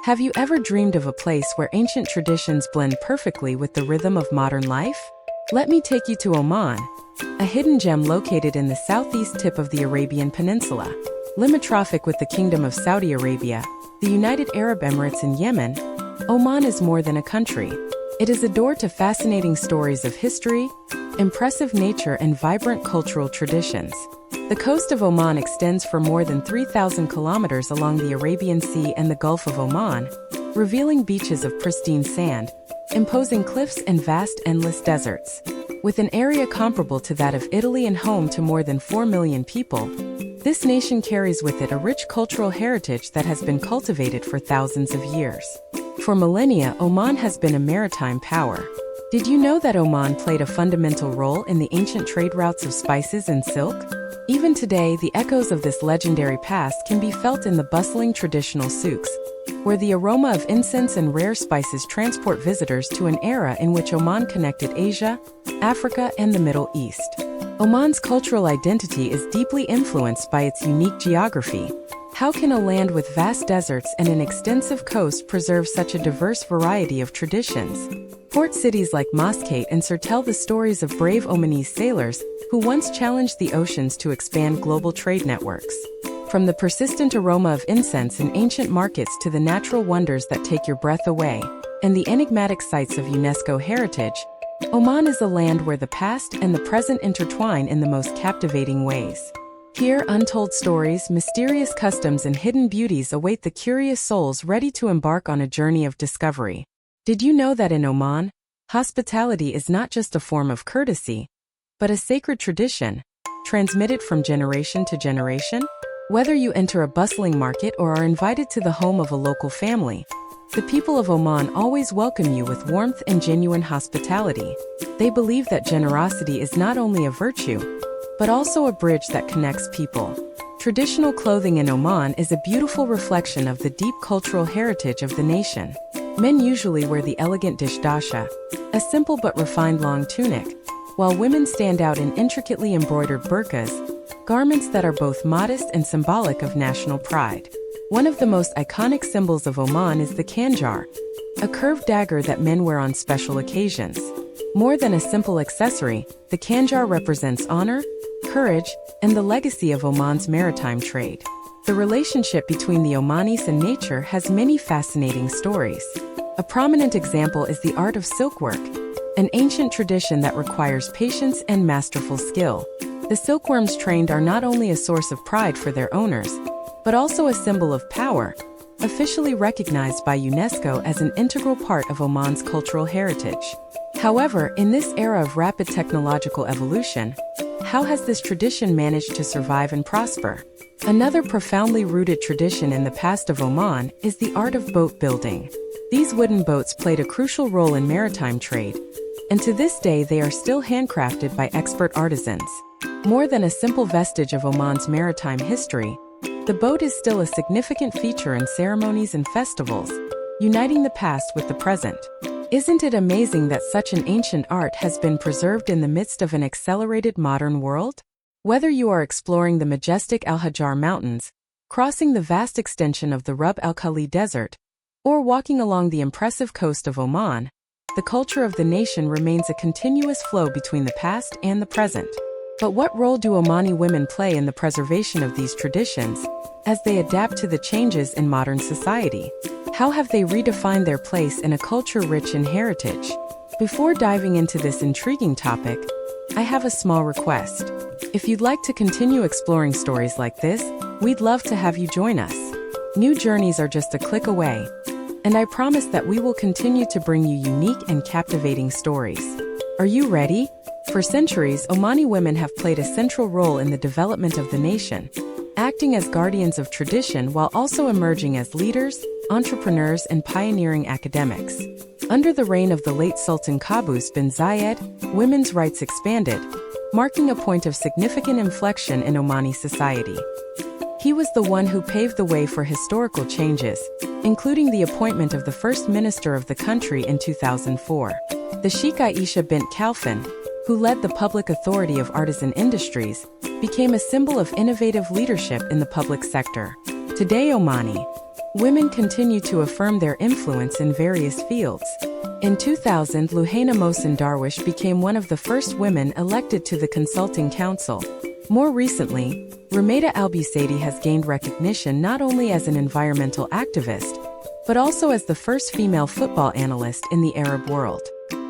Have you ever dreamed of a place where ancient traditions blend perfectly with the rhythm of modern life? Let me take you to Oman, a hidden gem located in the southeast tip of the Arabian Peninsula. Limitrophic with the Kingdom of Saudi Arabia, the United Arab Emirates and Yemen, Oman is more than a country. It is a door to fascinating stories of history, impressive nature and vibrant cultural traditions. The coast of Oman extends for more than 3,000 kilometers along the Arabian Sea and the Gulf of Oman, revealing beaches of pristine sand, imposing cliffs and vast endless deserts. With an area comparable to that of Italy and home to more than 4 million people, this nation carries with it a rich cultural heritage that has been cultivated for thousands of years. For millennia, Oman has been a maritime power. Did you know that Oman played a fundamental role in the ancient trade routes of spices and silk? Even today, the echoes of this legendary past can be felt in the bustling traditional souks, where the aroma of incense and rare spices transport visitors to an era in which Oman connected Asia, Africa, and the Middle East. Oman's cultural identity is deeply influenced by its unique geography. How can a land with vast deserts and an extensive coast preserve such a diverse variety of traditions? Port cities like Muscat and Serene tell the stories of brave Omanese sailors who once challenged the oceans to expand global trade networks. From the persistent aroma of incense in ancient markets to the natural wonders that take your breath away, and the enigmatic sites of UNESCO heritage, Oman is a land where the past and the present intertwine in the most captivating ways. Here, untold stories, mysterious customs, and hidden beauties await the curious souls ready to embark on a journey of discovery. Did you know that in Oman, hospitality is not just a form of courtesy, but a sacred tradition, transmitted from generation to generation? Whether you enter a bustling market or are invited to the home of a local family, the people of Oman always welcome you with warmth and genuine hospitality. They believe that generosity is not only a virtue, but also a bridge that connects people. Traditional clothing in Oman is a beautiful reflection of the deep cultural heritage of the nation. Men usually wear the elegant dishdasha, a simple but refined long tunic, while women stand out in intricately embroidered burqas, garments that are both modest and symbolic of national pride. One of the most iconic symbols of Oman is the khanjar, a curved dagger that men wear on special occasions. More than a simple accessory, the khanjar represents honor, courage, and the legacy of Oman's maritime trade. The relationship between the Omanis and nature has many fascinating stories. A prominent example is the art of silkwork, an ancient tradition that requires patience and masterful skill. The silkworms trained are not only a source of pride for their owners, but also a symbol of power, officially recognized by UNESCO as an integral part of Oman's cultural heritage. However, in this era of rapid technological evolution, how has this tradition managed to survive and prosper? Another profoundly rooted tradition in the past of Oman is the art of boat building. These wooden boats played a crucial role in maritime trade, and to this day they are still handcrafted by expert artisans. More than a simple vestige of Oman's maritime history, the boat is still a significant feature in ceremonies and festivals, uniting the past with the present. Isn't it amazing that such an ancient art has been preserved in the midst of an accelerated modern world? Whether you are exploring the majestic Al Hajar Mountains, crossing the vast extension of the Rub al Khali Desert, or walking along the impressive coast of Oman, the culture of the nation remains a continuous flow between the past and the present. But what role do Omani women play in the preservation of these traditions, as they adapt to the changes in modern society? How have they redefined their place in a culture rich in heritage? Before diving into this intriguing topic, I have a small request. If you'd like to continue exploring stories like this, we'd love to have you join us. New journeys are just a click away, and I promise that we will continue to bring you unique and captivating stories. Are you ready? For centuries, Omani women have played a central role in the development of the nation, acting as guardians of tradition while also emerging as leaders, entrepreneurs, and pioneering academics. Under the reign of the late Sultan Qaboos bin Zayed, women's rights expanded, marking a point of significant inflection in Omani society. He was the one who paved the way for historical changes, including the appointment of the first minister of the country in 2004. The Sheikh Aisha bint Khalfan, who led the Public Authority of Artisan Industries, became a symbol of innovative leadership in the public sector. Today, Omani, women continue to affirm their influence in various fields. In 2000, Luhaina Mohsin Darwish became one of the first women elected to the Consulting Council. More recently, Rumaida Al-Busaidi has gained recognition not only as an environmental activist, but also as the first female football analyst in the Arab world.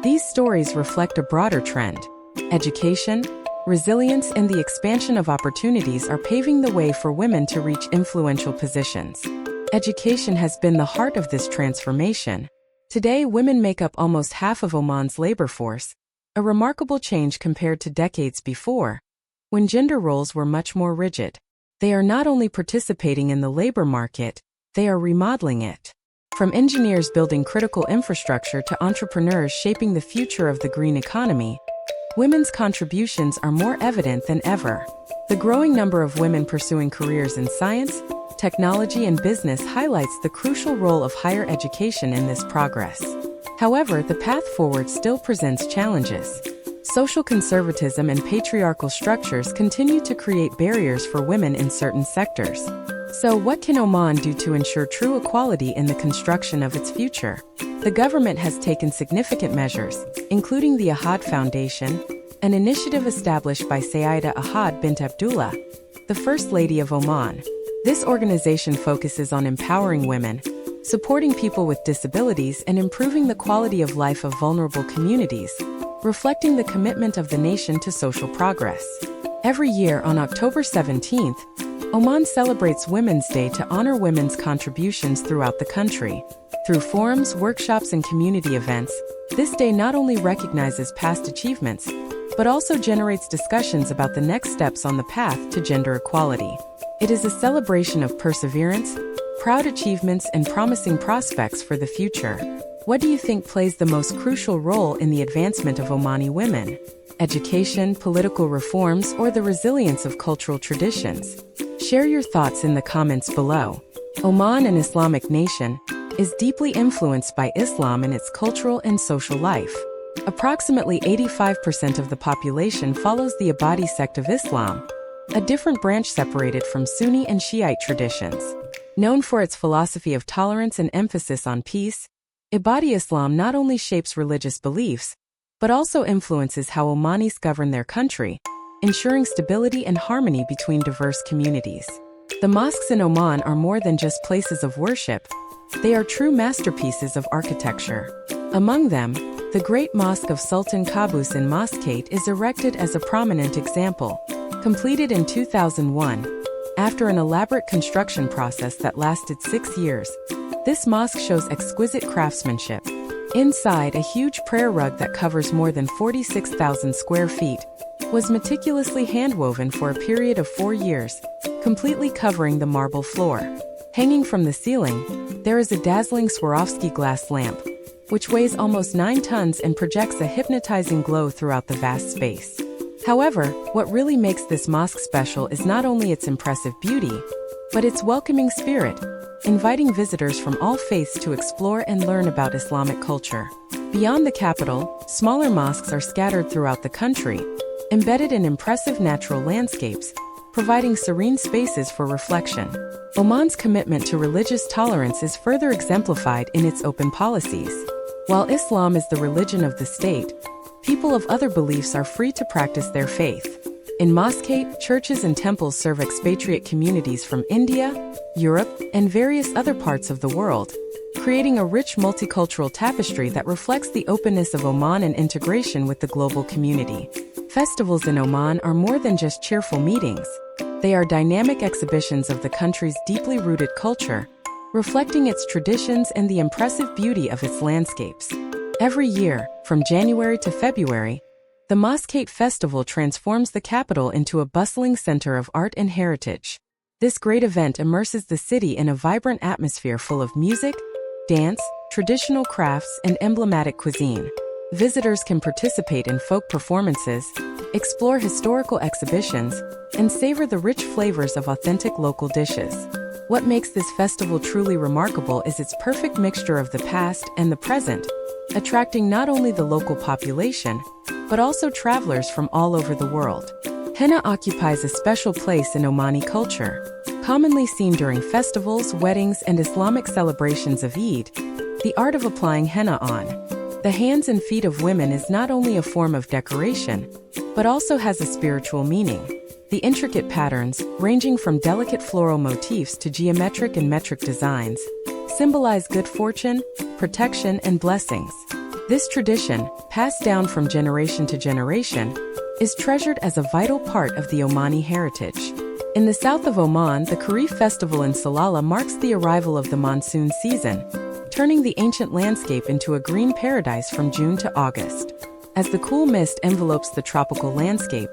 These stories reflect a broader trend. Education, resilience, and the expansion of opportunities are paving the way for women to reach influential positions. Education has been the heart of this transformation. Today, women make up almost half of Oman's labor force, a remarkable change compared to decades before, when gender roles were much more rigid. They are not only participating in the labor market, they are remodeling it. From engineers building critical infrastructure to entrepreneurs shaping the future of the green economy, women's contributions are more evident than ever. The growing number of women pursuing careers in science, technology, and business highlights the crucial role of higher education in this progress. However, the path forward still presents challenges. Social conservatism and patriarchal structures continue to create barriers for women in certain sectors. So, what can Oman do to ensure true equality in the construction of its future? The government has taken significant measures, including the Ahad Foundation, an initiative established by Sayyida Ahad bint Abdullah, the First Lady of Oman. This organization focuses on empowering women, supporting people with disabilities, and improving the quality of life of vulnerable communities, reflecting the commitment of the nation to social progress. Every year on October 17th, Oman celebrates Women's Day to honor women's contributions throughout the country. Through forums, workshops, and community events, this day not only recognizes past achievements, but also generates discussions about the next steps on the path to gender equality. It is a celebration of perseverance, proud achievements, and promising prospects for the future. What do you think plays the most crucial role in the advancement of Omani women? Education, political reforms, or the resilience of cultural traditions? Share your thoughts in the comments below. Oman, an Islamic nation, is deeply influenced by Islam in its cultural and social life. Approximately 85% of the population follows the Ibadi sect of Islam, a different branch separated from Sunni and Shiite traditions. Known for its philosophy of tolerance and emphasis on peace, Ibadi Islam not only shapes religious beliefs, but also influences how Omanis govern their country, ensuring stability and harmony between diverse communities. The mosques in Oman are more than just places of worship, they are true masterpieces of architecture. Among them, the Great Mosque of Sultan Qaboos in Muscat is erected as a prominent example. Completed in 2001, after an elaborate construction process that lasted 6 years, this mosque shows exquisite craftsmanship. Inside, a huge prayer rug that covers more than 46,000 square feet was meticulously handwoven for a period of 4 years, completely covering the marble floor. Hanging from the ceiling, there is a dazzling Swarovski glass lamp, which weighs almost 9 tons and projects a hypnotizing glow throughout the vast space. However, what really makes this mosque special is not only its impressive beauty, but its welcoming spirit, inviting visitors from all faiths to explore and learn about Islamic culture. Beyond the capital, smaller mosques are scattered throughout the country, embedded in impressive natural landscapes, providing serene spaces for reflection. Oman's commitment to religious tolerance is further exemplified in its open policies. While Islam is the religion of the state, people of other beliefs are free to practice their faith. In Muscat, churches and temples serve expatriate communities from India, Europe, and various other parts of the world, creating a rich multicultural tapestry that reflects the openness of Oman and integration with the global community. Festivals in Oman are more than just cheerful meetings. They are dynamic exhibitions of the country's deeply rooted culture, reflecting its traditions and the impressive beauty of its landscapes. Every year, from January to February, the Muscat Festival transforms the capital into a bustling center of art and heritage. This great event immerses the city in a vibrant atmosphere full of music, dance, traditional crafts, and emblematic cuisine. Visitors can participate in folk performances, explore historical exhibitions, and savor the rich flavors of authentic local dishes. What makes this festival truly remarkable is its perfect mixture of the past and the present, attracting not only the local population, but also travelers from all over the world. Henna occupies a special place in Omani culture. Commonly seen during festivals, weddings, and Islamic celebrations of Eid, the art of applying henna on the hands and feet of women is not only a form of decoration, but also has a spiritual meaning. The intricate patterns, ranging from delicate floral motifs to geometric and metric designs, symbolize good fortune, protection, and blessings. This tradition, passed down from generation to generation, is treasured as a vital part of the Omani heritage. In the south of Oman, the Kharif festival in Salalah marks the arrival of the monsoon season, turning the ancient landscape into a green paradise from June to August. As the cool mist envelopes the tropical landscape,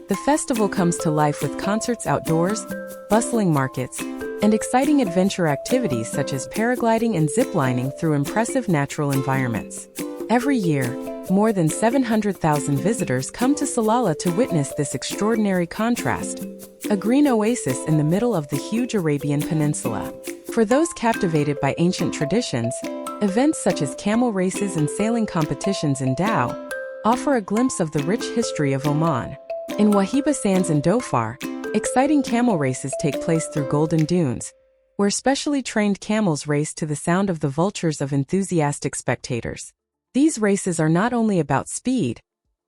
the festival comes to life with concerts outdoors, bustling markets, and exciting adventure activities such as paragliding and ziplining through impressive natural environments. Every year, more than 700,000 visitors come to Salalah to witness this extraordinary contrast, a green oasis in the middle of the huge Arabian Peninsula. For those captivated by ancient traditions, events such as camel races and sailing competitions in Dhow offer a glimpse of the rich history of Oman. In Wahiba Sands and Dhofar, exciting camel races take place through golden dunes, where specially trained camels race to the sound of the vultures of enthusiastic spectators. These races are not only about speed,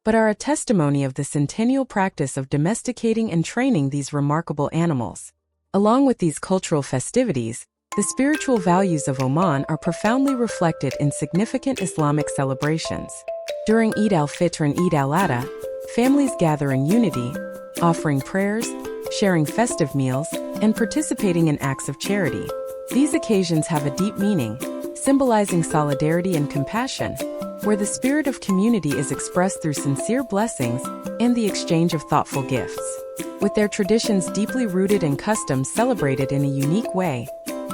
but are a testimony of the centennial practice of domesticating and training these remarkable animals. Along with these cultural festivities, the spiritual values of Oman are profoundly reflected in significant Islamic celebrations. During Eid al-Fitr and Eid al-Adha, families gather in unity, offering prayers, sharing festive meals, and participating in acts of charity. These occasions have a deep meaning, symbolizing solidarity and compassion, where the spirit of community is expressed through sincere blessings and the exchange of thoughtful gifts. With their traditions deeply rooted and customs celebrated in a unique way,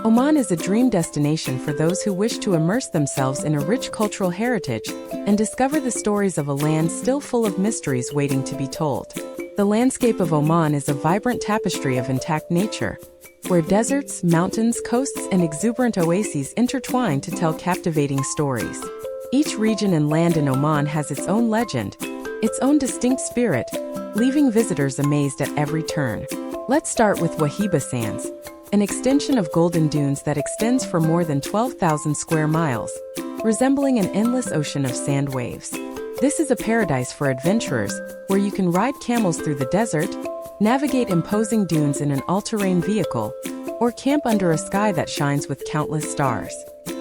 Oman is a dream destination for those who wish to immerse themselves in a rich cultural heritage and discover the stories of a land still full of mysteries waiting to be told. The landscape of Oman is a vibrant tapestry of intact nature, where deserts, mountains, coasts, and exuberant oases intertwine to tell captivating stories. Each region and land in Oman has its own legend, its own distinct spirit, leaving visitors amazed at every turn. Let's start with Wahiba Sands, an extension of golden dunes that extends for more than 12,000 square miles, resembling an endless ocean of sand waves. This is a paradise for adventurers, where you can ride camels through the desert, navigate imposing dunes in an all-terrain vehicle, or camp under a sky that shines with countless stars.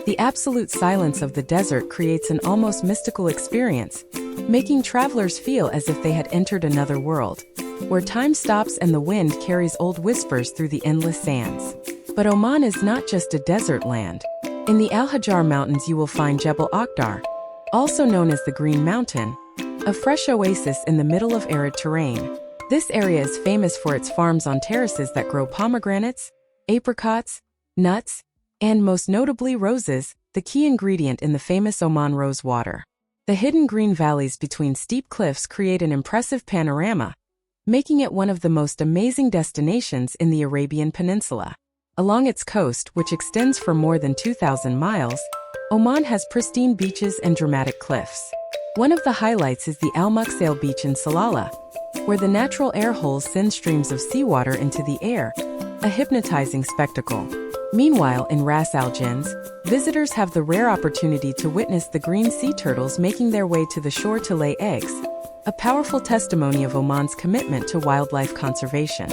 The absolute silence of the desert creates an almost mystical experience, making travelers feel as if they had entered another world, where time stops and the wind carries old whispers through the endless sands. But Oman is not just a desert land. In the Al-Hajar Mountains you will find Jebel Akhdar, also known as the Green Mountain, a fresh oasis in the middle of arid terrain. This area is famous for its farms on terraces that grow pomegranates, apricots, nuts, and most notably roses, the key ingredient in the famous Oman rose water. The hidden green valleys between steep cliffs create an impressive panorama, making it one of the most amazing destinations in the Arabian Peninsula. Along its coast, which extends for more than 2,000 miles, Oman has pristine beaches and dramatic cliffs. One of the highlights is the Al Muqsail beach in Salalah, where the natural air holes send streams of seawater into the air, a hypnotizing spectacle. Meanwhile, in Ras Al Jins, visitors have the rare opportunity to witness the green sea turtles making their way to the shore to lay eggs, a powerful testimony of Oman's commitment to wildlife conservation.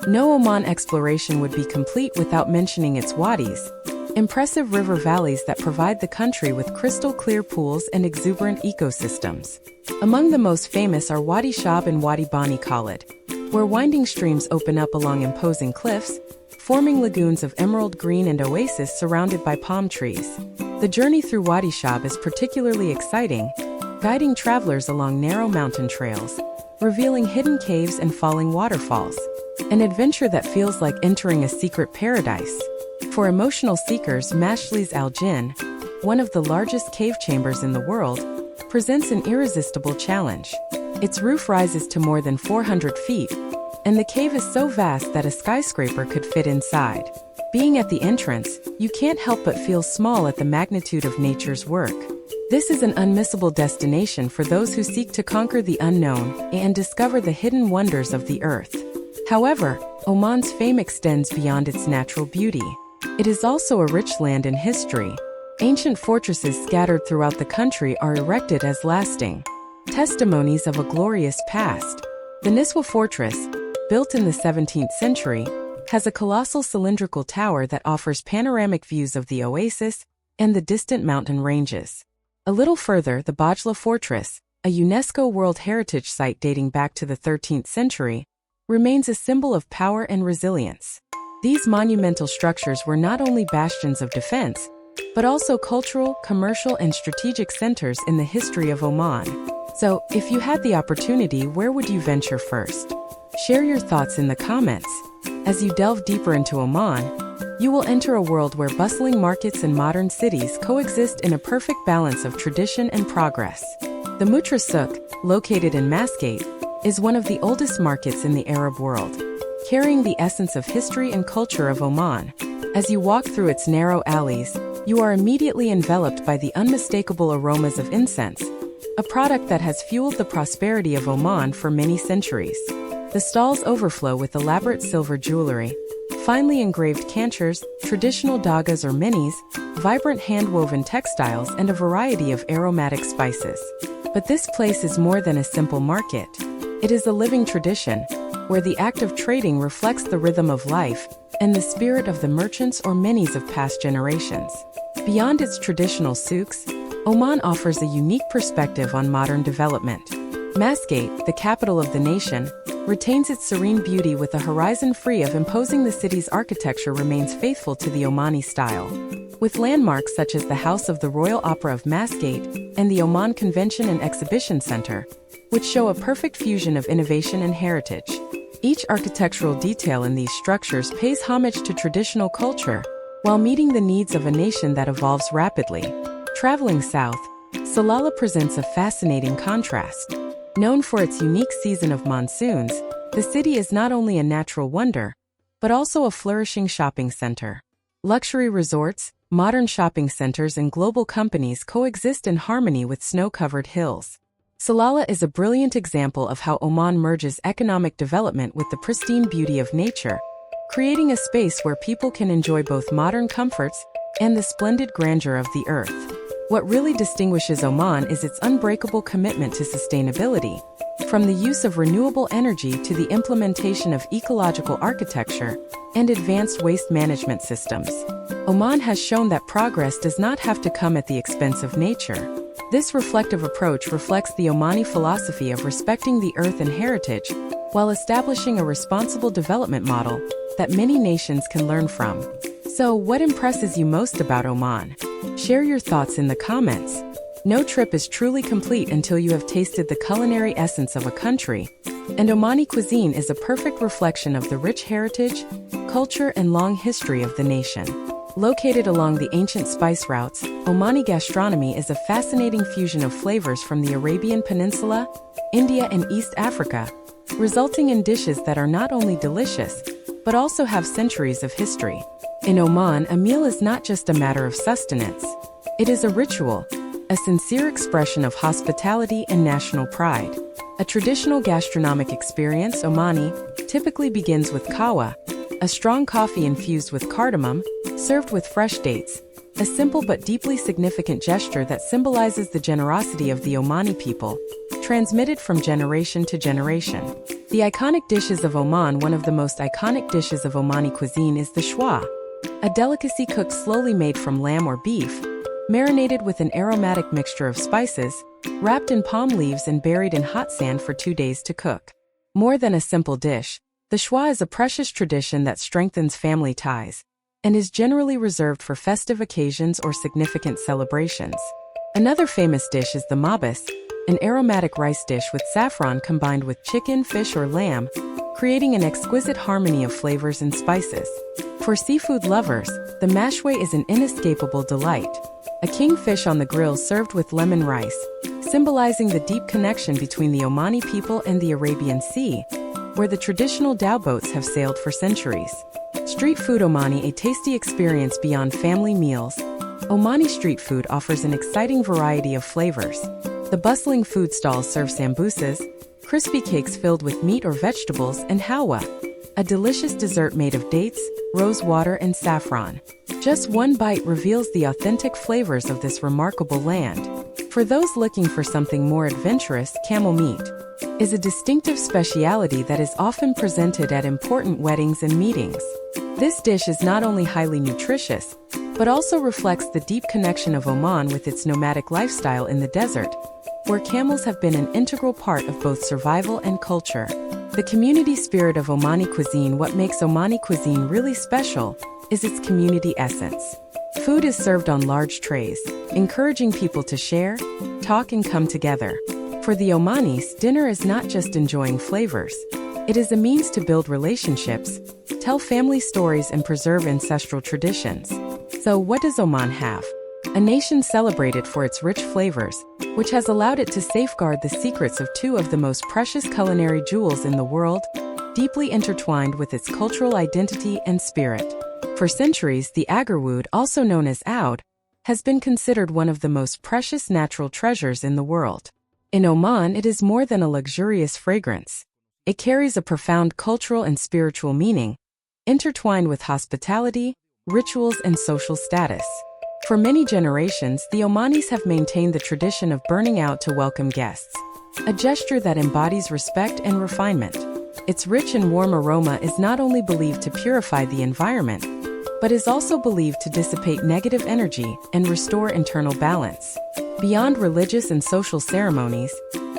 No Oman exploration would be complete without mentioning its wadis, impressive river valleys that provide the country with crystal-clear pools and exuberant ecosystems. Among the most famous are Wadi Shab and Wadi Bani Khalid, where winding streams open up along imposing cliffs, forming lagoons of emerald green and oases surrounded by palm trees. The journey through Wadi Shab is particularly exciting, guiding travelers along narrow mountain trails, revealing hidden caves and falling waterfalls. An adventure that feels like entering a secret paradise. For emotional seekers, Mashli's Al Jinn, one of the largest cave chambers in the world, presents an irresistible challenge. Its roof rises to more than 400 feet, and the cave is so vast that a skyscraper could fit inside. Being at the entrance, you can't help but feel small at the magnitude of nature's work. This is an unmissable destination for those who seek to conquer the unknown and discover the hidden wonders of the earth. However, Oman's fame extends beyond its natural beauty. It is also a rich land in history. Ancient fortresses scattered throughout the country are erected as lasting testimonies of a glorious past. The Niswa Fortress, built in the 17th century, has a colossal cylindrical tower that offers panoramic views of the oasis and the distant mountain ranges. A little further, the Bajla Fortress, a UNESCO World Heritage Site dating back to the 13th century, remains a symbol of power and resilience. These monumental structures were not only bastions of defense, but also cultural, commercial, and strategic centers in the history of Oman. So, if you had the opportunity, where would you venture first? Share your thoughts in the comments. As you delve deeper into Oman, you will enter a world where bustling markets and modern cities coexist in a perfect balance of tradition and progress. The Mutra Souk, located in Muscat, is one of the oldest markets in the Arab world, carrying the essence of history and culture of Oman. As you walk through its narrow alleys, you are immediately enveloped by the unmistakable aromas of incense, a product that has fueled the prosperity of Oman for many centuries. The stalls overflow with elaborate silver jewelry, finely engraved kanchurs, traditional dagas or minis, vibrant hand-woven textiles, and a variety of aromatic spices. But this place is more than a simple market. It is a living tradition, where the act of trading reflects the rhythm of life and the spirit of the merchants or menis of past generations. Beyond its traditional souks, Oman offers a unique perspective on modern development. Muscat, the capital of the nation, retains its serene beauty with a horizon free of imposing. The city's architecture remains faithful to the Omani style, with landmarks such as the House of the Royal Opera of Muscat and the Oman Convention and Exhibition Center, which show a perfect fusion of innovation and heritage. Each architectural detail in these structures pays homage to traditional culture, while meeting the needs of a nation that evolves rapidly. Traveling south, Salalah presents a fascinating contrast. Known for its unique season of monsoons, the city is not only a natural wonder, but also a flourishing shopping center. Luxury resorts, modern shopping centers, and global companies coexist in harmony with snow-covered hills. Salalah is a brilliant example of how Oman merges economic development with the pristine beauty of nature, creating a space where people can enjoy both modern comforts and the splendid grandeur of the earth. What really distinguishes Oman is its unbreakable commitment to sustainability. From the use of renewable energy to the implementation of ecological architecture and advanced waste management systems, Oman has shown that progress does not have to come at the expense of nature. This reflective approach reflects the Omani philosophy of respecting the earth and heritage, while establishing a responsible development model that many nations can learn from. So, what impresses you most about Oman? Share your thoughts in the comments. No trip is truly complete until you have tasted the culinary essence of a country, and Omani cuisine is a perfect reflection of the rich heritage, culture, and long history of the nation. Located along the ancient spice routes, Omani gastronomy is a fascinating fusion of flavors from the Arabian Peninsula, India, and East Africa, resulting in dishes that are not only delicious, but also have centuries of history. In Oman, a meal is not just a matter of sustenance. It is a ritual, a sincere expression of hospitality and national pride. A traditional gastronomic experience, Omani, typically begins with kawa, a strong coffee infused with cardamom, served with fresh dates, a simple but deeply significant gesture that symbolizes the generosity of the Omani people, transmitted from generation to generation. The iconic dishes of Oman. One of the most iconic dishes of Omani cuisine is the shwa, a delicacy cooked slowly made from lamb or beef, marinated with an aromatic mixture of spices, wrapped in palm leaves and buried in hot sand for 2 days to cook. More than a simple dish, the shwa is a precious tradition that strengthens family ties and is generally reserved for festive occasions or significant celebrations. Another famous dish is the mabis, an aromatic rice dish with saffron combined with chicken, fish, or lamb, creating an exquisite harmony of flavors and spices. For seafood lovers, the mashway is an inescapable delight. A kingfish on the grill served with lemon rice, symbolizing the deep connection between the Omani people and the Arabian Sea, where the traditional dhow boats have sailed for centuries. Street food. Omani, a tasty experience beyond family meals. Omani street food offers an exciting variety of flavors. The bustling food stalls serve sambusas, crispy cakes filled with meat or vegetables, and halwa, a delicious dessert made of dates, rose water, and saffron. Just one bite reveals the authentic flavors of this remarkable land. For those looking for something more adventurous, camel meat is a distinctive specialty that is often presented at important weddings and meetings. This dish is not only highly nutritious, but also reflects the deep connection of Oman with its nomadic lifestyle in the desert, where camels have been an integral part of both survival and culture. The community spirit of Omani cuisine. What makes Omani cuisine really special is its community essence. Food is served on large trays, encouraging people to share, talk, and come together. For the Omanis, dinner is not just enjoying flavors. It is a means to build relationships, tell family stories, and preserve ancestral traditions. So, what does Oman have? A nation celebrated for its rich flavors, which has allowed it to safeguard the secrets of two of the most precious culinary jewels in the world, deeply intertwined with its cultural identity and spirit. For centuries, the agarwood, also known as oud, has been considered one of the most precious natural treasures in the world. In Oman, it is more than a luxurious fragrance. It carries a profound cultural and spiritual meaning, intertwined with hospitality, rituals, and social status. For many generations, the Omanis have maintained the tradition of burning out to welcome guests, a gesture that embodies respect and refinement. Its rich and warm aroma is not only believed to purify the environment, but is also believed to dissipate negative energy and restore internal balance. Beyond religious and social ceremonies,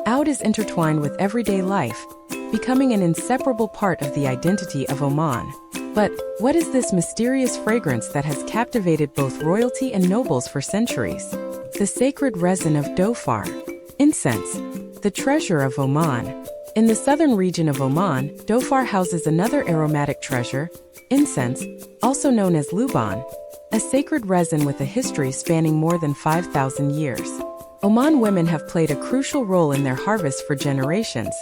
oud is intertwined with everyday life, becoming an inseparable part of the identity of Oman. But what is this mysterious fragrance that has captivated both royalty and nobles for centuries? The sacred resin of dhofar, incense, the treasure of Oman. In the southern region of Oman, dhofar houses another aromatic treasure, incense, also known as luban, a sacred resin with a history spanning more than 5,000 years. Oman women have played a crucial role in their harvest for generations,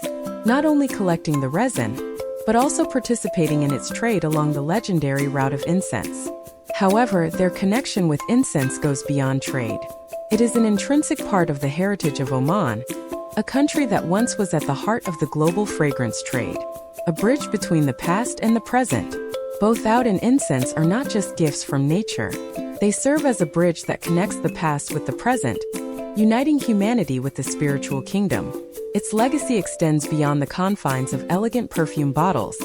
not only collecting the resin, but also participating in its trade along the legendary route of incense. However, their connection with incense goes beyond trade. It is an intrinsic part of the heritage of Oman, a country that once was at the heart of the global fragrance trade, a bridge between the past and the present. Both oud and incense are not just gifts from nature. They serve as a bridge that connects the past with the present, uniting humanity with the spiritual kingdom. Its legacy extends beyond the confines of elegant perfume bottles,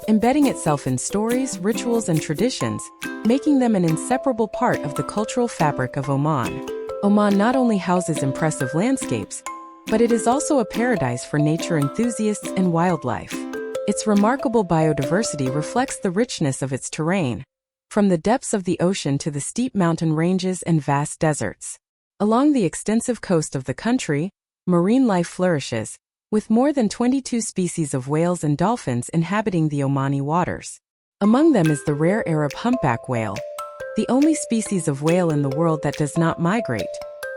embedding itself in stories, rituals, and traditions, making them an inseparable part of the cultural fabric of Oman. Oman not only houses impressive landscapes, but it is also a paradise for nature enthusiasts and wildlife. Its remarkable biodiversity reflects the richness of its terrain, from the depths of the ocean to the steep mountain ranges and vast deserts. Along the extensive coast of the country, marine life flourishes, with more than 22 species of whales and dolphins inhabiting the Omani waters. Among them is the rare Arab humpback whale, the only species of whale in the world that does not migrate.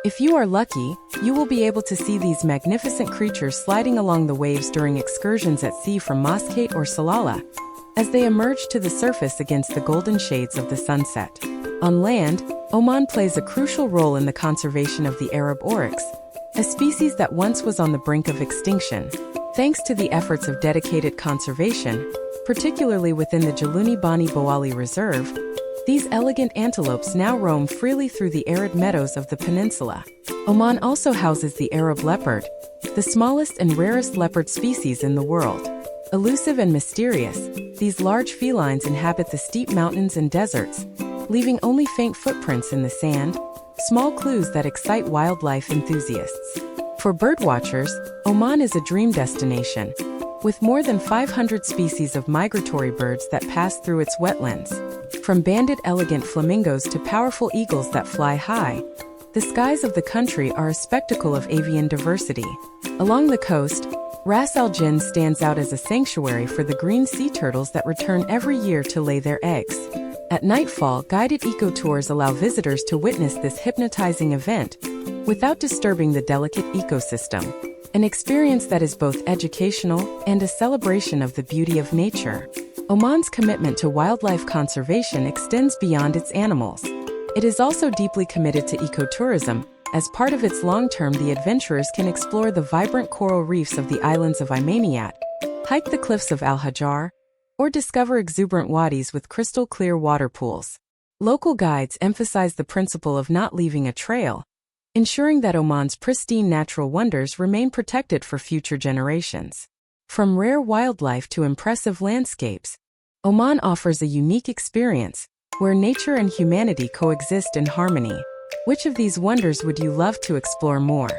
If you are lucky, you will be able to see these magnificent creatures sliding along the waves during excursions at sea from Muscat or Salalah, as they emerge to the surface against the golden shades of the sunset. On land, Oman plays a crucial role in the conservation of the Arab oryx, a species that once was on the brink of extinction. Thanks to the efforts of dedicated conservation, particularly within the Jaluni Bani Bawali Reserve, these elegant antelopes now roam freely through the arid meadows of the peninsula. Oman also houses the Arab leopard, the smallest and rarest leopard species in the world. Elusive and mysterious, these large felines inhabit the steep mountains and deserts, leaving only faint footprints in the sand, small clues that excite wildlife enthusiasts. For birdwatchers, Oman is a dream destination, with more than 500 species of migratory birds that pass through its wetlands. From banded elegant flamingos to powerful eagles that fly high, the skies of the country are a spectacle of avian diversity. Along the coast, Ras Al Jinn stands out as a sanctuary for the green sea turtles that return every year to lay their eggs. At nightfall, guided eco-tours allow visitors to witness this hypnotizing event without disturbing the delicate ecosystem, an experience that is both educational and a celebration of the beauty of nature. Oman's commitment to wildlife conservation extends beyond its animals. It is also deeply committed to ecotourism. As part of its long-term, the adventurers can explore the vibrant coral reefs of the islands of Imaniat, hike the cliffs of Al Hajar, or discover exuberant wadis with crystal-clear water pools. Local guides emphasize the principle of not leaving a trail, ensuring that Oman's pristine natural wonders remain protected for future generations. From rare wildlife to impressive landscapes, Oman offers a unique experience where nature and humanity coexist in harmony. Which of these wonders would you love to explore more?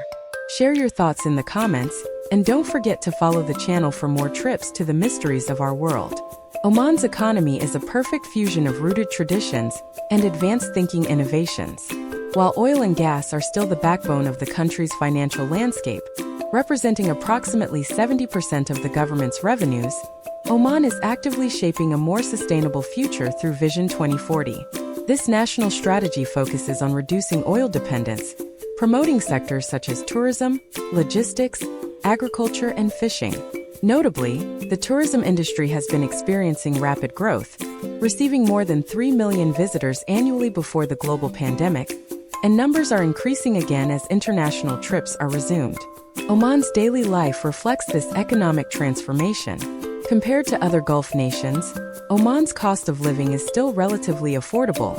Share your thoughts in the comments, and don't forget to follow the channel for more trips to the mysteries of our world. Oman's economy is a perfect fusion of rooted traditions and advanced thinking innovations. While oil and gas are still the backbone of the country's financial landscape, representing approximately 70% of the government's revenues, Oman is actively shaping a more sustainable future through Vision 2040. This national strategy focuses on reducing oil dependence, promoting sectors such as tourism, logistics, agriculture, and fishing. Notably, the tourism industry has been experiencing rapid growth, receiving more than 3 million visitors annually before the global pandemic, and numbers are increasing again as international trips are resumed. Oman's daily life reflects this economic transformation. Compared to other Gulf nations, Oman's cost of living is still relatively affordable,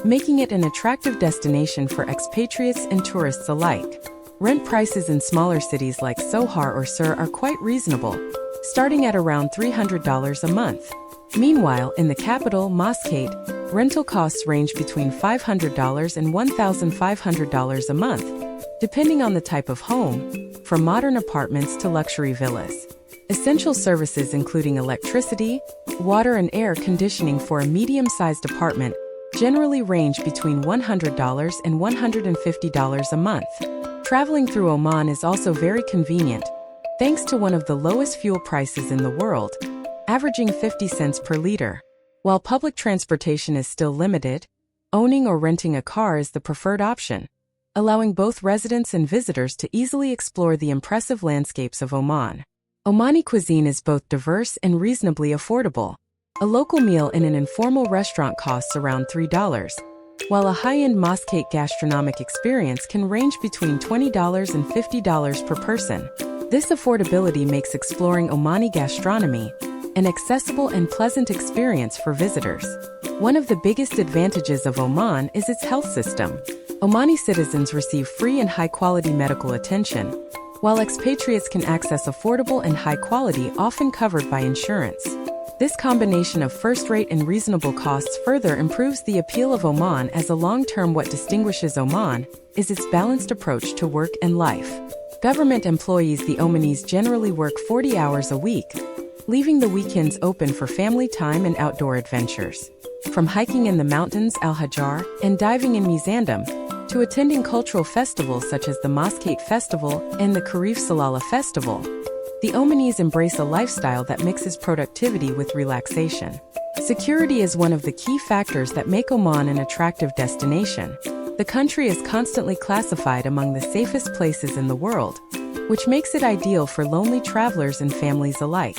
making it an attractive destination for expatriates and tourists alike. Rent prices in smaller cities like Sohar or Sur are quite reasonable, starting at around $300 a month. Meanwhile, in the capital, Muscat, rental costs range between $500 and $1,500 a month, depending on the type of home, from modern apartments to luxury villas. Essential services including electricity, water and air conditioning for a medium-sized apartment generally range between $100 and $150 a month. Traveling through Oman is also very convenient, thanks to one of the lowest fuel prices in the world, averaging 50 cents per liter. While public transportation is still limited, owning or renting a car is the preferred option, allowing both residents and visitors to easily explore the impressive landscapes of Oman. Omani cuisine is both diverse and reasonably affordable. A local meal in an informal restaurant costs around $3, while a high-end Muscat gastronomic experience can range between $20 and $50 per person. This affordability makes exploring Omani gastronomy an accessible and pleasant experience for visitors. One of the biggest advantages of Oman is its health system. Omani citizens receive free and high-quality medical attention, while expatriates can access affordable and high-quality, often covered by insurance. This combination of first-rate and reasonable costs further improves the appeal of Oman as a long-term. What distinguishes Oman is its balanced approach to work and life. Government employees, the Omanis, generally work 40 hours a week, leaving the weekends open for family time and outdoor adventures. From hiking in the mountains, Al Hajar, and diving in Mizandam, to attending cultural festivals such as the Muscat Festival and the Karif Salala Festival, the Omanis embrace a lifestyle that mixes productivity with relaxation. Security is one of the key factors that make Oman an attractive destination. The country is constantly classified among the safest places in the world, which makes it ideal for lonely travelers and families alike.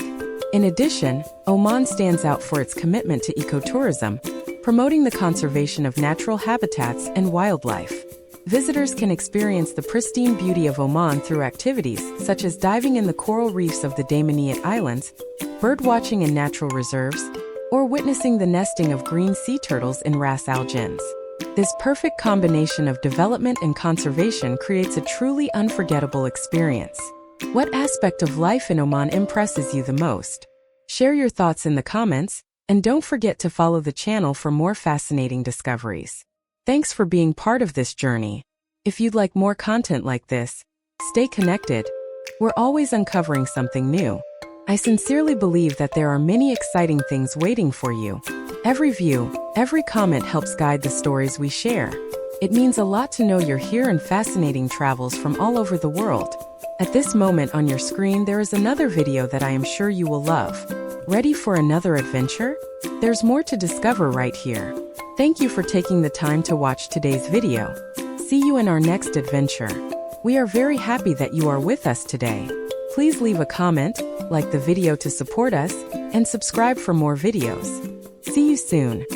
In addition, Oman stands out for its commitment to ecotourism, promoting the conservation of natural habitats and wildlife. Visitors can experience the pristine beauty of Oman through activities such as diving in the coral reefs of the Daymaniyat Islands, birdwatching in natural reserves, or witnessing the nesting of green sea turtles in Ras Al Jins. This perfect combination of development and conservation creates a truly unforgettable experience. What aspect of life in Oman impresses you the most? Share your thoughts in the comments, and don't forget to follow the channel for more fascinating discoveries. Thanks for being part of this journey. If you'd like more content like this, stay connected. We're always uncovering something new. I sincerely believe that there are many exciting things waiting for you. Every view, every comment helps guide the stories we share. It means a lot to know you're here and fascinating travels from all over the world. At this moment on your screen there is another video that I am sure you will love. Ready for another adventure? There's more to discover right here. Thank you for taking the time to watch today's video. See you in our next adventure. We are very happy that you are with us today. Please leave a comment, like the video to support us, and subscribe for more videos. See you soon.